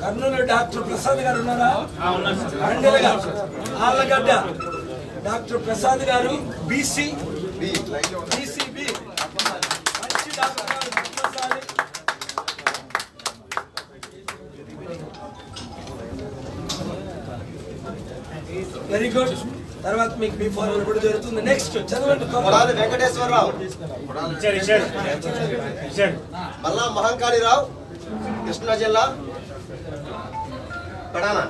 Kurnool doctor Prasad గారు ఉన్నారా? Allagadda doctor Prasad గారు BCB మంచి డాక్టర్ గారు. Very good. తర్వాత మీకు B.Pharm కూడా జరుగుతుంది. నెక్స్ట్ చదవండి. వెంకటేశ్వరరావు, మల్లా మహంకాళిరావు, కృష్ణా జిల్లా పెడానా.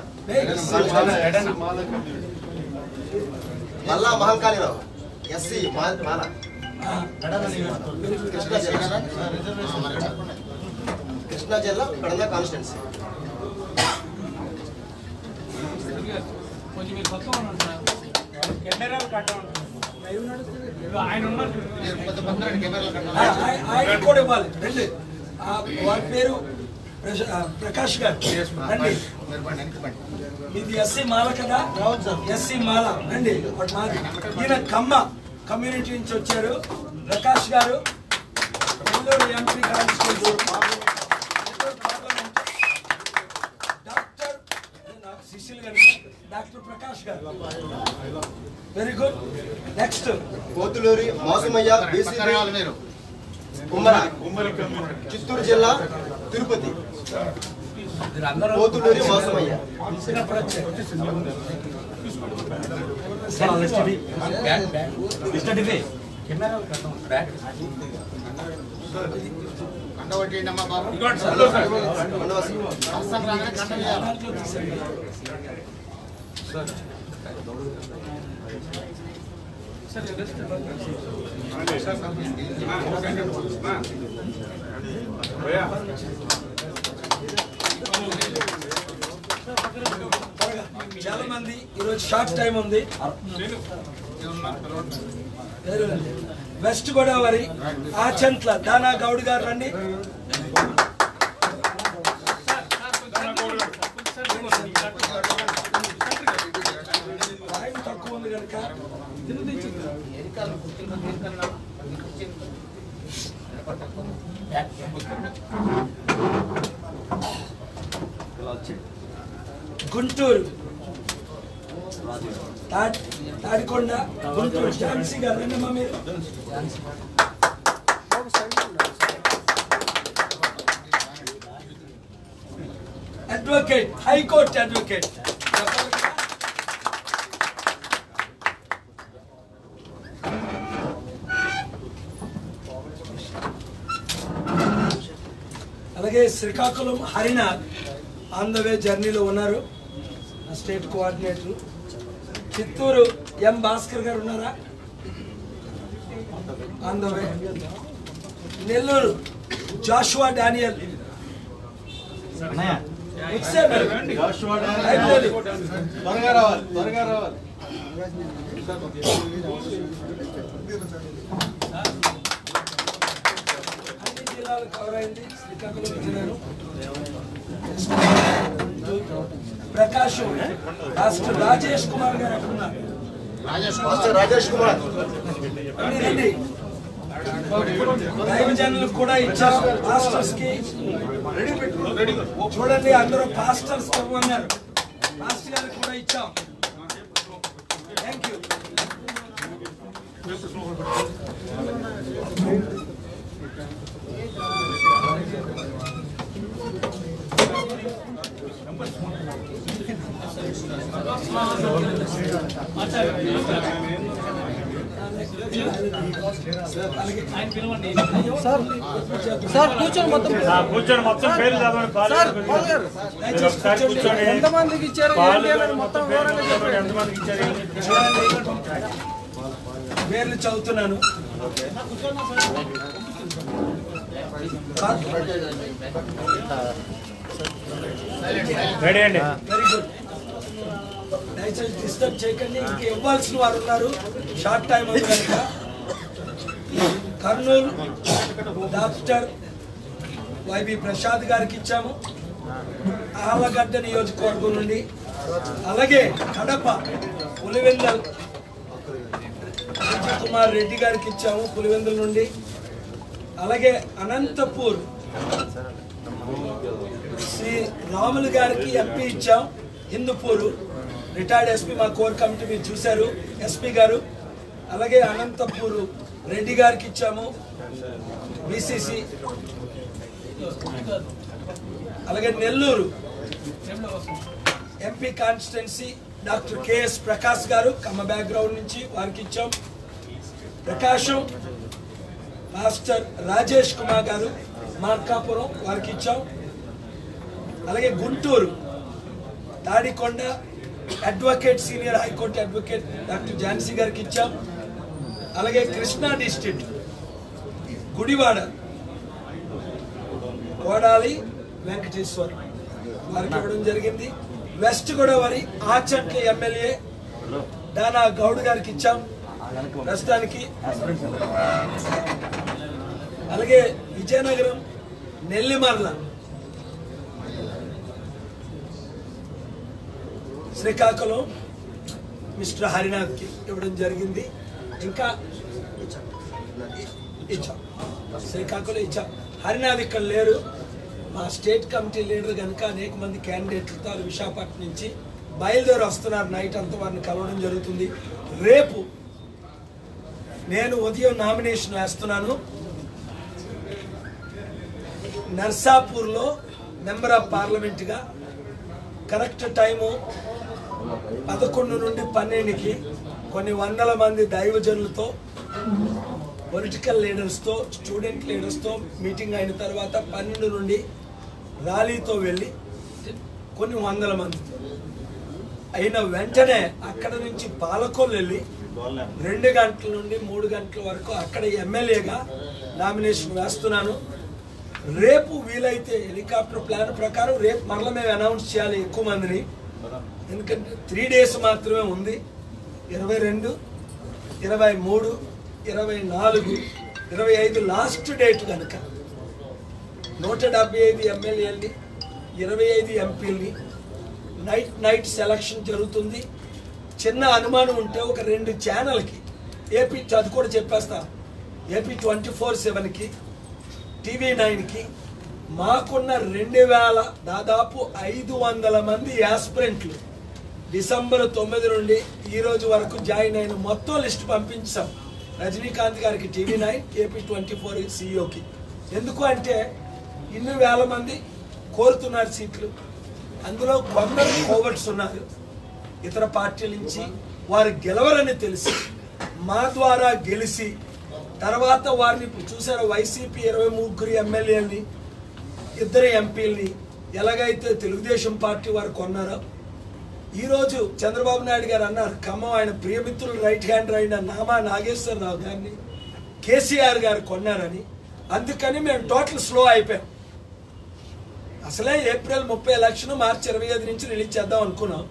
మల్లా మహంకాళిరావు SC మాల కృష్ణా జిల్లా పెడానా కాన్స్టిట్యున్సీ. ఆయన కూడా ఇవ్వాలి. రండి. వారి పేరు ప్రకాష్ గారు. రండి. ఇది SC మాల కదా? SC మాల. రండి. ఈయన కమ్మ కమ్యూనిటీ నుంచి వచ్చారు. Prakash garu Nellore MP constituency. Doctor Prakash garu. Very good. Next Kothuluri Mosamayya BCB Chittoor జిల్లా తిరుపతి. కోతులూరి మోసమయ్య. చాలా మంది ఈరోజు షార్ట్ టైం ఉంది. వెస్ట్ గోదావరి ఆచంట్ల దానా గౌడ్ గారు రండి. టైం తక్కువ ఉంది కనుక గుంటూరు తాడికొండ గుంటూరు ఝాన్సీ గారు రండమ్మా మీరు. Advocate, high court advocate. అలాగే Srikakulam Harinath on the way జర్నీలో ఉన్నారు, state coordinator. Chittoor M. Bhaskar garu ఉన్నారా? On the way. Nellore Joshua Daniel. అన్ని జిల్లాలు కవర్ అయింది. శ్రీకాకుళం జిల్లాలో ప్రకాశం డాక్టర్ రాజేష్ కుమార్ గారు ఎక్కడున్నారు? రాజేష్ కుమార్ రండి. దైవజనులు కూడా ఇచ్చాం పాస్టర్స్ కి. చూడండి అందరూ పాస్టర్స్ అన్నారు. పాస్టర్ గారికి కూడా ఇచ్చాం. Thank you. సార్ కూర్చొని మొత్తం పేరు ఎంతమందికి ఇచ్చారు, మొత్తం ఎంతమందికి ఇచ్చారు పేర్లు చదువుతున్నాను. Very good. దయచేసి డిస్టర్బ్ చేయకండి. ఇంకా ఇవ్వాల్సిన వారు ఉన్నారు, షార్ట్ టైం ఉంది కనుక. కర్నూలు డాక్టర్ YB ప్రసాద్ గారికి ఇచ్చాము, ఆలగడ్డ నియోజకవర్గం నుండి. అలాగే కడప పులివెందల్ విజయ్ కుమార్ రెడ్డి గారికి ఇచ్చాము పులివెందుల నుండి. అలాగే అనంతపూర్ శ్రీ రాములు గారికి ఎంపీ ఇచ్చాం. హిందూపూర్ రిటైర్డ్ ఎస్పీ, మా కోర్ కమిటీ మీరు చూశారు ఎస్పీ గారు. అలాగే అనంతపూర్ రెడ్డి గారికి ఇచ్చాము బీసీసీ. అలాగే Nellore MP constituency doctor KS Prakash గారు కమ్మ బ్యాక్గ్రౌండ్ నుంచి వారికి ఇచ్చాం. ప్రకాశం మాస్టర్ రాజేష్ కుమార్ గారు మార్కాపురం వారికి ఇచ్చాం. అలాగే Guntur Tadikonda advocate senior high court advocate doctor Jhansi గారికి ఇచ్చాం. అలాగే కృష్ణా డిస్ట్రిక్ట్ గుడివాడ కోడాలి వెంకటేశ్వర్ వారికి ఇవ్వడం జరిగింది. వెస్ట్ గోదావరి ఆచంట్ల ఎమ్మెల్యే దానా గౌడ్ గారికి ఇచ్చాం ప్రస్తుతానికి. అలాగే విజయనగరం నెల్లిమర్ల శ్రీకాకుళం మిస్టర్ హరినాథ్కి ఇవ్వడం జరిగింది. ఇంకా ఇచ్చాం శ్రీకాకుళం ఇచ్చాం. హరినాథ్ ఇక్కడ లేరు, మా స్టేట్ కమిటీ లీడర్ కనుక అనేక మంది క్యాండిడేట్లతో విశాఖపట్నం నుంచి బయలుదేరి వస్తున్నారు. నైట్ అంతా వారిని కలవడం జరుగుతుంది. రేపు నేను ఉదయం నామినేషన్ వేస్తున్నాను. నర్సాపూర్లో మెంబర్ ఆఫ్ పార్లమెంట్గా కరెక్ట్ టైము 11 నుండి 12కి కొన్ని వందల మంది దైవజనులతో పొలిటికల్ లీడర్స్తో స్టూడెంట్ లీడర్స్తో మీటింగ్ అయిన తర్వాత 12 నుండి ర్యాలీతో వెళ్ళి కొన్ని వందల మంది అయిన వెంటనే అక్కడ నుంచి పాలకొల్లు వెళ్ళి 2 గంటల నుండి 3 గంటల వరకు అక్కడ ఎమ్మెల్యేగా నామినేషన్ వేస్తున్నాను. రేపు వీలైతే హెలికాప్టర్ ప్లాన్ ప్రకారం రేపు మరలా మేము అనౌన్స్ చేయాలి ఎక్కువ మందిని, ఎందుకంటే 3 days మాత్రమే ఉంది. 22, 23, 24, 25 లాస్ట్ డేట్ కనుక 175 ఎమ్మెల్యేలని 25 ఎంపీలని నైట్ సెలక్షన్ జరుగుతుంది. చిన్న అనుమానం ఉంటే ఒక 2 ఛానల్కి ఏపీ అది కూడా చెప్పేస్తా, ఏపీ 24/7కి TV9కి మాకున్న 2000 దాదాపు 500 మంది యాస్పిరెంట్లు డిసెంబర్ 9 నుండి ఈ రోజు వరకు జాయిన్ అయిన మొత్తం లిస్ట్ పంపించాం రజనీకాంత్ గారికి TV9 ఏపీ 24 CEOకి. ఎందుకు అంటే ఇన్ని వేల మంది కోరుతున్నారు సీట్లు. అందులో కొందరు కోవర్ట్స్ ఉన్నారు ఇతర పార్టీల నుంచి, వారు గెలవరని తెలిసి మా ద్వారా గెలిచి తర్వాత వారిని చూసారు. వైసీపీ 23 ఎమ్మెల్యేలని 2 ఎంపీలని ఎలాగైతే తెలుగుదేశం పార్టీ వారు కొన్నారో, ఈరోజు చంద్రబాబు నాయుడు గారు అన్నారు ఖమ్మం ఆయన ప్రియమిత్రులు రైట్ హ్యాండ్ అయిన నామా నాగేశ్వరరావు గారిని కేసీఆర్ గారు కొన్నారని. అందుకని మేము టోటల్ స్లో అయిపోయాం. అసలే ఏప్రిల్ 30 ఎలక్షన్, మార్చి 25 నుంచి రిలీజ్ చేద్దాం అనుకున్నాం.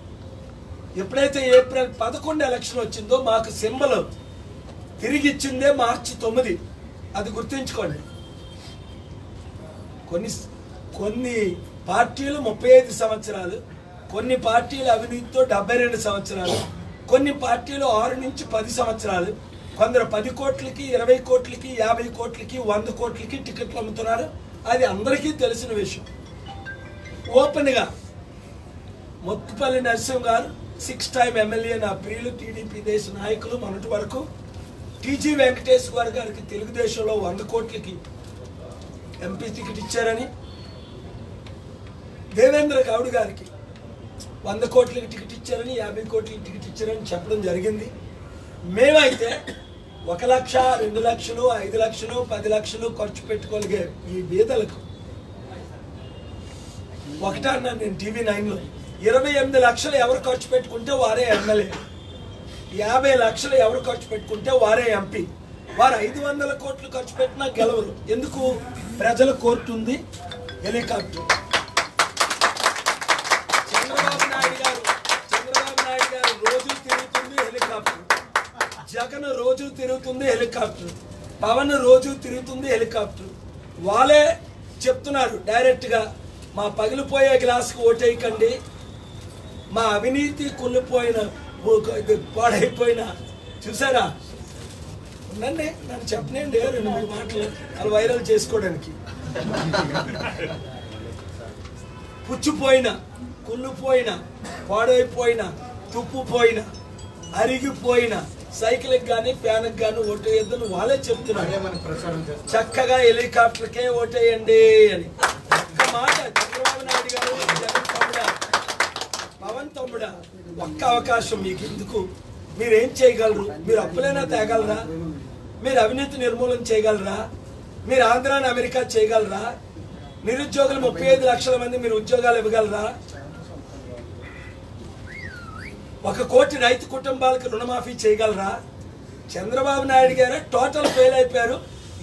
ఎప్పుడైతే ఏప్రిల్ 11 ఎలక్షన్ వచ్చిందో మాకు సింబల్ తిరిగి ఇచ్చిందే మార్చి 9. అది గుర్తుంచుకోండి. కొన్ని పార్టీలు 35 సంవత్సరాలు, కొన్ని పార్టీలు అవినీతితో 72 సంవత్సరాలు, కొన్ని పార్టీలు 6 నుంచి 10 సంవత్సరాలు, కొందరు 10 కోట్లకి 20 కోట్లకి 50 కోట్లకి 100 కోట్లకి టికెట్లు అమ్ముతున్నారు. అది అందరికీ తెలిసిన విషయం. ఓపెన్గా మొత్తుపల్లి నరసింహ గారు 6 టైం ఎమ్మెల్యే, నా ప్రియులు టీడీపీ దేశ నాయకులు. మొన్నటి వరకు టీజీ వెంకటేశ్వర్ గారికి తెలుగుదేశంలో 100 కోట్లకి ఎంపీ టికెట్ ఇచ్చారని, దేవేంద్ర గౌడ్ గారికి 100 కోట్లకి టికెట్ ఇచ్చారని, 50 కోట్లకి టికెట్ ఇచ్చారని చెప్పడం జరిగింది. మేమైతే 1 లక్ష, 2 లక్షలు, 5 లక్షలు, 10 లక్షలు ఖర్చు పెట్టుకోగలిగే ఈ బీదలకు ఒకటే అన్నాను నేను TV9లో. 28 లక్షలు ఎవరు ఖర్చు పెట్టుకుంటే వారే ఎమ్మెల్యే, 50 లక్షలు ఎవరు ఖర్చు పెట్టుకుంటే వారే ఎంపీ. వారు 500 కోట్లు ఖర్చు పెట్టినా గెలవరు. ఎందుకు? ప్రజల కోర్టు ఉంది, హెలికాప్టర్. చంద్రబాబు నాయుడు గారు రోజు తిరుగుతుంది హెలికాప్టర్, జగన్ రోజు తిరుగుతుంది హెలికాప్టర్, పవన్ రోజు తిరుగుతుంది హెలికాప్టర్. వాళ్ళే చెప్తున్నారు డైరెక్ట్గా, మా పగిలిపోయే గ్లాస్కి ఓటేయకండి, మా అవినీతి కుళ్ళిపోయిన పాడైపోయిన చూసారా నన్ను చెప్పనండి 2-3 మాటలు వాళ్ళు వైరల్ చేసుకోవడానికి. పుచ్చిపోయిన, కుళ్ళిపోయిన, పాడైపోయిన, తుప్పుపోయిన, అరిగిపోయిన సైకిల్కి కానీ ఫ్యాన్కి కానీ ఓటేయద్దని వాళ్ళే చెప్తున్నారు. చక్కగా హెలికాప్టర్కే ఓటేయండి అని ఒక్క మాట. చంద్రబాబు నాయుడు గారు, జగన్ తమ్ముడా, పవన్ తమ్ముడా, ఒక్క అవకాశం మీకు ఎందుకు? మీరేం చేయగలరు? మీరు అప్పులైనా తేగలరా? మీరు అవినీతి నిర్మూలన చేయగలరా? మీరు ఆంధ్రాని అమెరికా చేయగలరా? నిరుద్యోగులు 35 లక్షల మంది మీరు ఉద్యోగాలు ఇవ్వగలరా? 1 కోటి రైతు కుటుంబాలకు రుణమాఫీ చేయగలరా? చంద్రబాబు నాయుడు గారు టోటల్ ఫెయిల్ అయిపోయారు.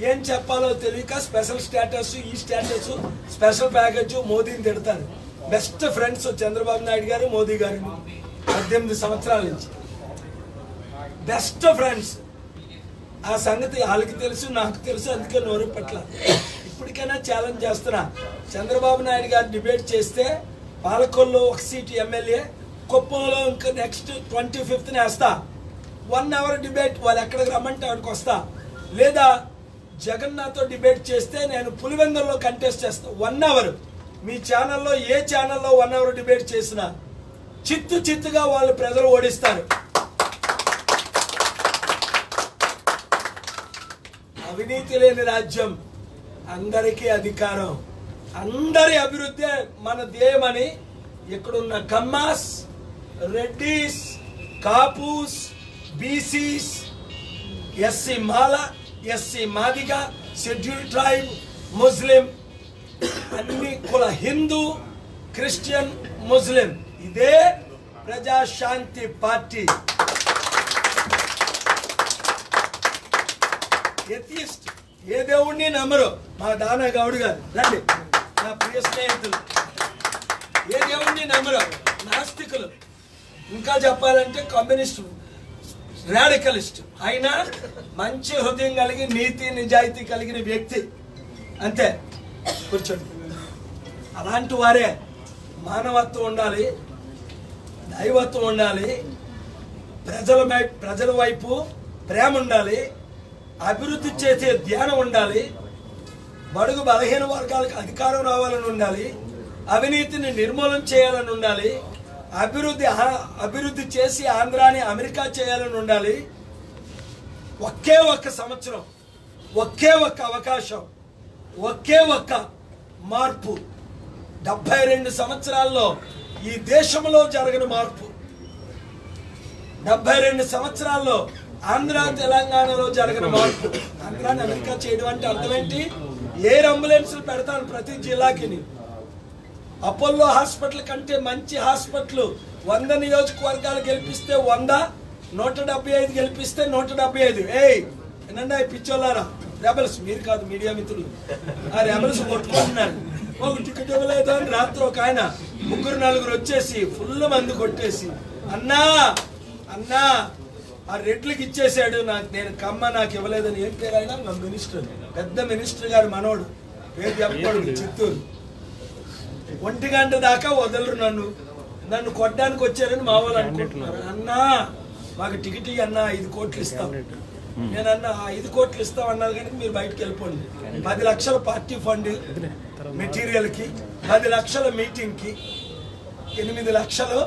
ఏం చెప్పాలో తెలియక స్పెషల్ స్టేటస్, ఈ స్టేటస్, స్పెషల్ ప్యాకేజ్, మోదీని తిడతారు. బెస్ట్ ఫ్రెండ్స్ చంద్రబాబు నాయుడు గారు, మోదీ గారు 18 సంవత్సరాల నుంచి బెస్ట్ ఫ్రెండ్స్. ఆ సంగతి వాళ్ళకి తెలుసు, నాకు తెలుసు, అందుకే నోరు పట్ల. ఇప్పటికైనా ఛాలెంజ్ చేస్తున్నా, చంద్రబాబు నాయుడు గారు డిబేట్ చేస్తే పాలకొల్లో 1 సీటు ఎమ్మెల్యే, కుప్పంలో ఇంకా నెక్స్ట్ 25th వేస్తా. 1 అవర్ డిబేట్, వాళ్ళు ఎక్కడికి రమ్మంటే అక్కడికి వస్తా. లేదా జగన్నాథ్తో డిబేట్ చేస్తే నేను పులివెందుల్లో కంటెస్ట్ చేస్తా. 1 అవర్ మీ ఛానల్లో, ఏ ఛానల్లో 1 అవర్ డిబేట్ చేసినా చిత్తుగా వాళ్ళు ప్రజలు ఓడిస్తారు. అవినీతి లేని రాజ్యం, అందరికీ అధికారం, అందరి అభివృద్ధి మన ధ్యేయమని ఇక్కడున్న కమ్మాస్, రెడ్డిస్, కాపూస్, బీసీస్, ఎస్సీ మాల, ఎస్సీ మాదిగ, షెడ్యూల్ ట్రైబ్, ముస్లిం, అన్ని కుల, హిందూ, క్రిస్టియన్, ముస్లిం, ఇదే ప్రజాశాంతి పార్టీ. ఎథిస్ట్, ఏ దేవుణ్ణి నమ్మరు. మా దానా గౌడ్ గారు రండి, నా ప్రియ స్నేహితులు, ఏ దేవుణ్ణి నమ్మరు. నాస్తికులు, ఇంకా చెప్పాలంటే కమ్యూనిస్టు, రాడికలిస్ట్, అయినా మంచి హృదయం కలిగి నీతి నిజాయితీ కలిగిన వ్యక్తి. అంతే, కూర్చోండి. అలాంటి వారే మానవత్వం ఉండాలి, దైవత్వం ఉండాలి, ప్రజల వైపు ప్రేమ ఉండాలి, అభివృద్ధి చేసే ధ్యానం ఉండాలి, బడుగు బలహీన వర్గాలకు అధికారం రావాలని ఉండాలి, అవినీతిని నిర్మూలన చేయాలని ఉండాలి, అభివృద్ధి చేసి ఆంధ్రాని అమెరికా చేయాలని ఉండాలి. ఒకే ఒక్క సంవత్సరం, ఒకే ఒక్క అవకాశం, ఒకే ఒక్క మార్పు. 72 సంవత్సరాల్లో ఈ దేశంలో జరగని మార్పు, 72 సంవత్సరాల్లో ఆంధ్ర తెలంగాణలో జరగని మార్పు. ఆంధ్రాని అమెరికా చేయడం అంటే అర్థం ఏంటి? ఎయిర్ అంబులెన్స్లు పెడతాను ప్రతి జిల్లాకి. అపోలో హాస్పిటల్ కంటే మంచి హాస్పిటల్ 100 నియోజకవర్గాలు గెలిపిస్తే 100, 175 గెలిపిస్తే 175. ఏనండి పిచ్చోళ్ళారా, రెబల్స్, మీరు కాదు మీడియా మిత్రులు, ఆ రెబల్స్ కొట్టుకుంటున్నారు. ఒక టికెట్ ఇవ్వలేదు అని రాత్రి ఒక ఆయన 3-4 వచ్చేసి ఫుల్ మంది కొట్టేసి, అన్నా ఆ రెడ్లకి ఇచ్చేసాడు, నేను కమ్మ నాకు ఇవ్వలేదని. ఏం పేరు అయినా నా మినిస్టర్, పెద్ద మినిస్టర్ గారు మనోడు, పేరు చెప్పకూడదు, చిత్తూరు. 1 గంట దాకా వదలరు నన్ను కొట్టడానికి వచ్చారని మా వాళ్ళు అనుకుంటున్నారు. అన్నా మాకు టికెట్ అన్నా 5 కోట్లు ఇస్తాం. నేను అన్నా 5 కోట్లు ఇస్తాం అన్నారు కానీ మీరు బయటకు వెళ్ళిపోండి. 10 లక్షల పార్టీ ఫండ్ మెటీరియల్కి, 10 లక్షల మీటింగ్కి, 8 లక్షలు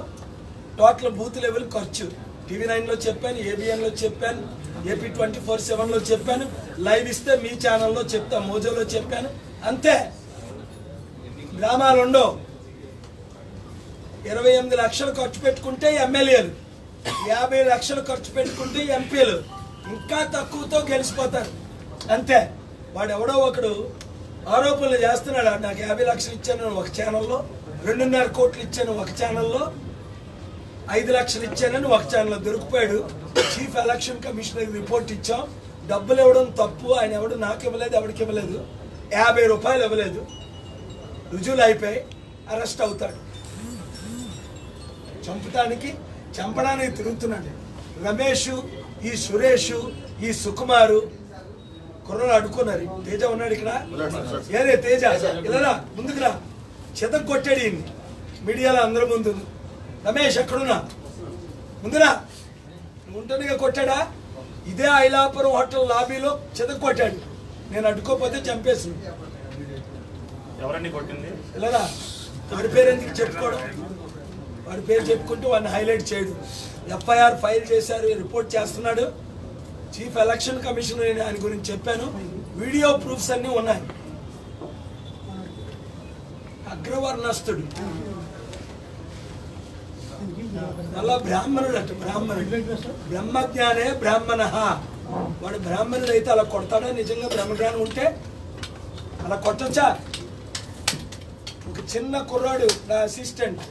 టోటల్ బూత్ లెవెల్ ఖర్చు. TV9లో చెప్పాను, ABNలో చెప్పాను, AP 24/7లో చెప్పాను, లైవ్ ఇస్తే మీ ఛానల్లో చెప్తా, మోజోలో చెప్పాను. అంతే, గ్రామాలు ఉండవు. 28 లక్షలు ఖర్చు పెట్టుకుంటే ఎమ్మెల్యేలు, 50 లక్షలు ఖర్చు పెట్టుకుంటే ఎంపీలు, ఇంకా తక్కువతో గెలిచిపోతారు. అంతే. వాడు ఎవడో ఒకడు ఆరోపణలు చేస్తున్నాడు, నాకు 50 లక్షలు ఇచ్చాను ఒక ఛానల్లో, 2.5 కోట్లు ఇచ్చాను ఒక ఛానల్లో, 5 లక్షలు ఇచ్చానని ఒక ఛానల్లో దొరికిపోయాడు. చీఫ్ ఎలక్షన్ కమిషనర్కి రిపోర్ట్ ఇచ్చాం, డబ్బులు ఇవ్వడం తప్పు, ఆయన ఎవడు నాకు ఇవ్వలేదు, ఎవరికి ఇవ్వలేదు, 50 రూపాయలు ఇవ్వలేదు, రుజువులు అయిపోయి అరెస్ట్ అవుతాడు. చంపడానికి తిరుగుతున్నాడు. రమేష్, ఈ సురేష్, ఈ సుకుమారు కుర్రలు అడుక్కున్నారు. తేజ ఉన్నాడు ఇక్కడ, ఏరే తేజ ఇలా ముందుకురా, చెతకు కొట్టాడు ఈయన్ని మీడియాలో అందరి ముందు. రమేష్ ఎక్కడున్నా, ముందురా, నువ్వు ఉంటుందిగా కొట్టాడా, ఇదే ఐలాపురం హోటల్ లాబీలో చెదకొట్టాడు. నేను అడ్డుకోపోతే చంపేసింది. ఎవరండి కొట్టింది? ఇలా వాడి పేరు ఎందుకు చెప్పుకోవడం? వాడి పేరు చెప్పుకుంటూ వాడిని హైలైట్ చేయడు. ఎఫ్ఐఆర్ ఫైల్ చేశారు, రిపోర్ట్ చేస్తున్నాడు. చీఫ్ ఎలక్షన్ కమిషనర్ ఆయన గురించి చెప్పాను. వీడియో ప్రూఫ్స్ అన్నీ ఉన్నాయి. అగ్రవర్ణస్తుడు, అలా బ్రాహ్మణుడు అట. బ్రాహ్మణుడు బ్రహ్మజ్ఞానే బ్రాహ్మణ. వాడు బ్రాహ్మణుడు అయితే అలా కొడతాడా? నిజంగా బ్రహ్మజ్ఞానం ఉంటే అలా కొట్టచ్చా? ఒక చిన్న కుర్రాడు నా అసిస్టెంట్,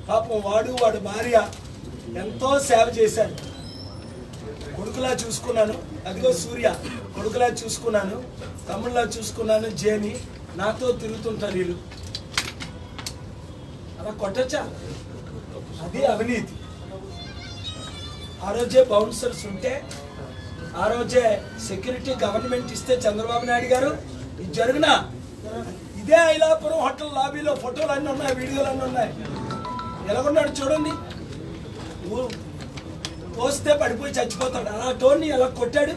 పాపం వాడు భార్య ఎంతో సేవ చేశారు. కొడుకులా చూసుకున్నాను. అదిగో సూర్య కొడుకులా చూసుకున్నాను, తమ్ముళ్ళలా చూసుకున్నాను. జేని నాతో తిరుగుతుంటారు వీళ్ళు. అలా కొట్టచ్చా? అది అవినీతి. ఆ రోజే బౌన్సర్స్ ఉంటే, ఆ రోజే సెక్యూరిటీ గవర్నమెంట్ ఇస్తే చంద్రబాబు నాయుడు గారు ఇది జరిగినా ఇదే ఐలాపురం హోటల్ లాబీలో ఫోటోలు అన్నీ ఉన్నాయి, వీడియోలు అన్నీ ఉన్నాయి. ఎలాగున్నాడు చూడండి. పోస్తే పడిపోయి చచ్చిపోతాడు. అలా టోన్ని ఎలా కొట్టాడు.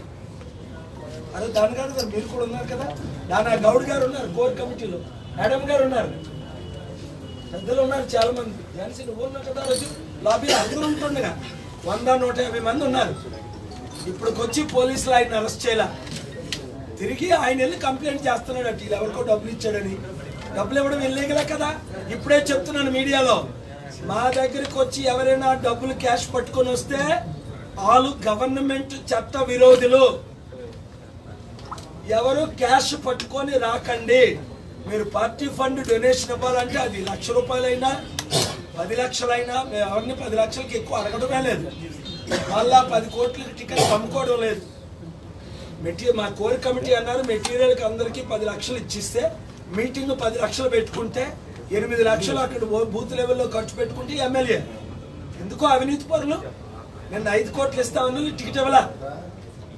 అదే దాని గారు మీరు కూడా ఉన్నారు కదా, దానా గౌడ్ గారు ఉన్నారు కోర్ కమిటీలో, మేడం గారు ఉన్నారు, పెద్దలు ఉన్నారు చాలా మంది. జాన్సీ నువ్వు ఉన్నావు కదా రోజు లాబీలో అందరూ ఉంటుండగా 100-150 మంది ఉన్నారు. ఇప్పుడుకొచ్చి పోలీసులు ఆయన అరెస్ట్ చేయాల. తిరిగి ఆయన వెళ్ళి కంప్లైంట్ చేస్తున్నాడు అటు వీళ్ళు ఎవరికో డబ్బులు ఇచ్చాడని. డబ్బులు ఇవ్వడం వెళ్ళేగలే కదా. ఇప్పుడే చెప్తున్నాను మీడియాలో, మా దగ్గరికి వచ్చి ఎవరైనా డబ్బులు క్యాష్ పట్టుకొని వస్తే వాళ్ళు గవర్నమెంట్ చట్ట విరోధులు. ఎవరు క్యాష్ పట్టుకొని రాకండి. మీరు పార్టీ ఫండ్ డొనేషన్ ఇవ్వాలంటే అది 1,00,000 రూపాయలైనా 10 లక్షలైనా, మేము ఎవరిని 10 లక్షలకి ఎక్కువ అడగడమే లేదు. మళ్ళా 10 కోట్లకి టికెట్ అమ్ముకోవడం లేదు. మా కోర్ కమిటీ అన్నారు మెటీరియల్కి అందరికీ 10 లక్షలు ఇచ్చిస్తే, మీటింగ్ 10 లక్షలు పెట్టుకుంటే 8 లక్షలు అక్కడ బూత్ లెవెల్లో ఖర్చు పెట్టుకుంటే ఎమ్మెల్యే. ఎందుకో అవినీతి పరులు. నేను 5 కోట్లు ఇస్తామని టికెట్ ఇవ్వలా.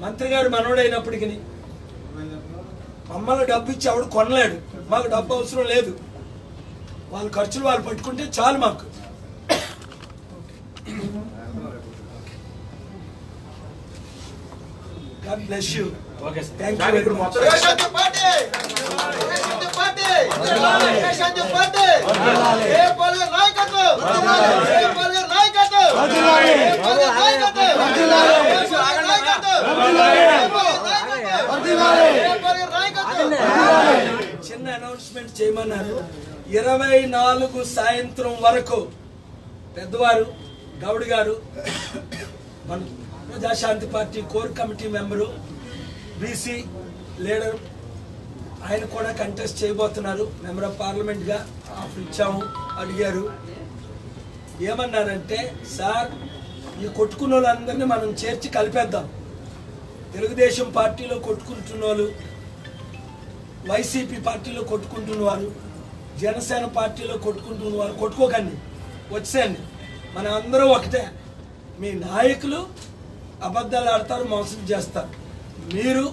మంత్రి గారు మనోడైనప్పటికీ మమ్మల్ని డబ్బు ఇచ్చి ఆవిడ కొనలేడు. మాకు డబ్బు అవసరం లేదు, వాళ్ళ ఖర్చులు వాళ్ళు పట్టుకుంటే చాలు మాకు. God bless you. Okay sir. Thank you very much. చిన్న అనౌన్స్మెంట్ చేయమన్నారు. 24 సాయంత్రం వరకు పెద్దవారు గౌడ్ గారు, మన Praja Shanti party core committee member, BC leader, ఆయన కూడా కంటెస్ట్ చేయబోతున్నారు. మెంబర్ ఆఫ్ పార్లమెంట్గా ఆఫర్ ఇచ్చాము. అడిగారు, ఏమన్నారంటే సార్ ఈ కొట్టుకున్న వాళ్ళందరినీ మనం చేర్చి కలిపేద్దాం. తెలుగుదేశం పార్టీలో కొట్టుకుంటున్న వాళ్ళు, వైసీపీ పార్టీలో కొట్టుకుంటున్నవారు, జనసేన పార్టీలో కొట్టుకుంటున్నవారు కొట్టుకోకండి, వచ్చేయండి. మనం అందరూ ఒకటే. మీ నాయకులు అబద్ధాలు ఆడతారు, మోసం చేస్తారు. మీరు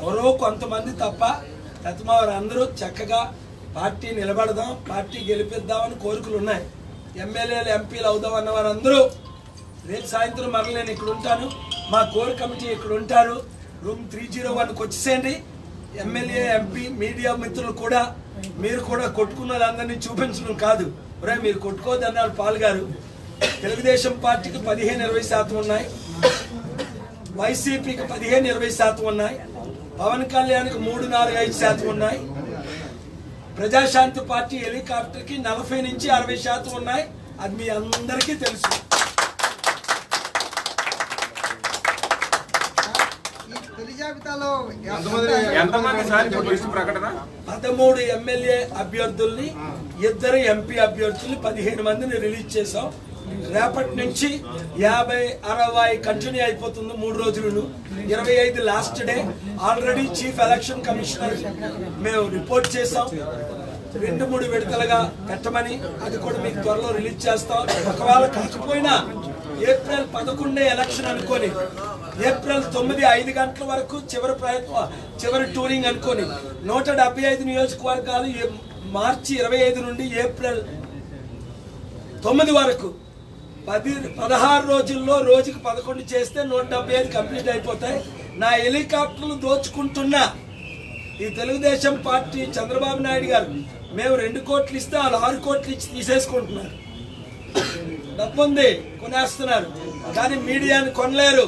ఎవరో కొంతమంది తప్ప ప్రతిమావారు అందరూ చక్కగా పార్టీ నిలబడదాం, పార్టీ గెలిపిద్దామని కోరికలు ఉన్నాయి. ఎమ్మెల్యేలు ఎంపీలు అవుదాం అన్న వారు అందరూ రేపు సాయంత్రం మరల నేను ఇక్కడ ఉంటాను. మా కోర్ కమిటీ ఇక్కడ ఉంటారు. రూమ్ 301కి వచ్చేసేయండి. ఎమ్మెల్యే ఎంపీ మీడియా మిత్రులు కూడా, మీరు కూడా కొట్టుకున్న వాళ్ళందరినీ చూపించడం కాదు. మీరు కొట్టుకోవద్దన్నారు పాల్ గారు. తెలుగుదేశం పార్టీకి 15-20% ఉన్నాయి, వైసీపీకి 15-20% ఉన్నాయి, పవన్ కళ్యాణ్కి 3-4-5% ఉన్నాయి, ప్రజాశాంతి పార్టీ హెలికాప్టర్కి 40-60% ఉన్నాయి. అది మీ అందరికీ తెలుసు. ఎంతమంది సార్ ఇప్పుడు లిస్ట్ ప్రకటన? 13 ఎమ్మెల్యే అభ్యర్థుల్ని, 2 ఎంపీ అభ్యర్థుల్ని 15 మందిని రిలీజ్ చేసాం. రేపటి నుంచి 50-60 కంటిన్యూ అయిపోతుంది 3 రోజులను. 25 last day. Already chief election commissioner మేము రిపోర్ట్ చేసాం 2-3 విడతలుగా పెట్టమని. అది కూడా మీకు త్వరలో రిలీజ్ చేస్తాం. ఒకవేళ కాకపోయినా ఏప్రిల్ 11 ఎలక్షన్ అనుకోని, ఏప్రిల్ 9 5 గంటల వరకు చివరి టూరింగ్ అనుకోని 175 నియోజకవర్గాలు మార్చి 25 నుండి ఏప్రిల్ 9 వరకు 16 రోజుల్లో రోజుకి 11 చేస్తే 175 కంప్లీట్ అయిపోతాయి. నా హెలికాప్టర్లు దోచుకుంటున్నా ఈ తెలుగుదేశం పార్టీ చంద్రబాబు నాయుడు గారు మేము 2 కోట్లు ఇస్తే వాళ్ళు 6 కోట్లు ఇచ్చి తీసేసుకుంటున్నారు. డబ్బుంది కొనేస్తున్నారు, కానీ మీడియాని కొనలేరు,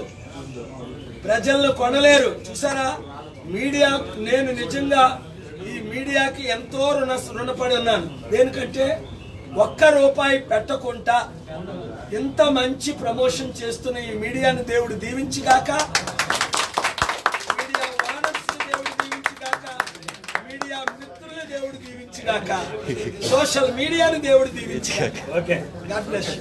ప్రజలను కొనలేరు. చూసారా మీడియా, నేను నిజంగా ఈ మీడియాకి ఎంతో రుణపడి ఉన్నాను. దేనికంటే ₹1 పెట్టకుండా ఇంత మంచి ప్రమోషన్ చేస్తున్న ఈ మీడియాను దేవుడు దీవించిగాక, మీడియా వానర్స్ దేవుడు దీవించిగాక, మీడియా మిత్రులు దేవుడు దీవించిగాక, సోషల్ మీడియాను దేవుడు దీవించిగాక. God bless you.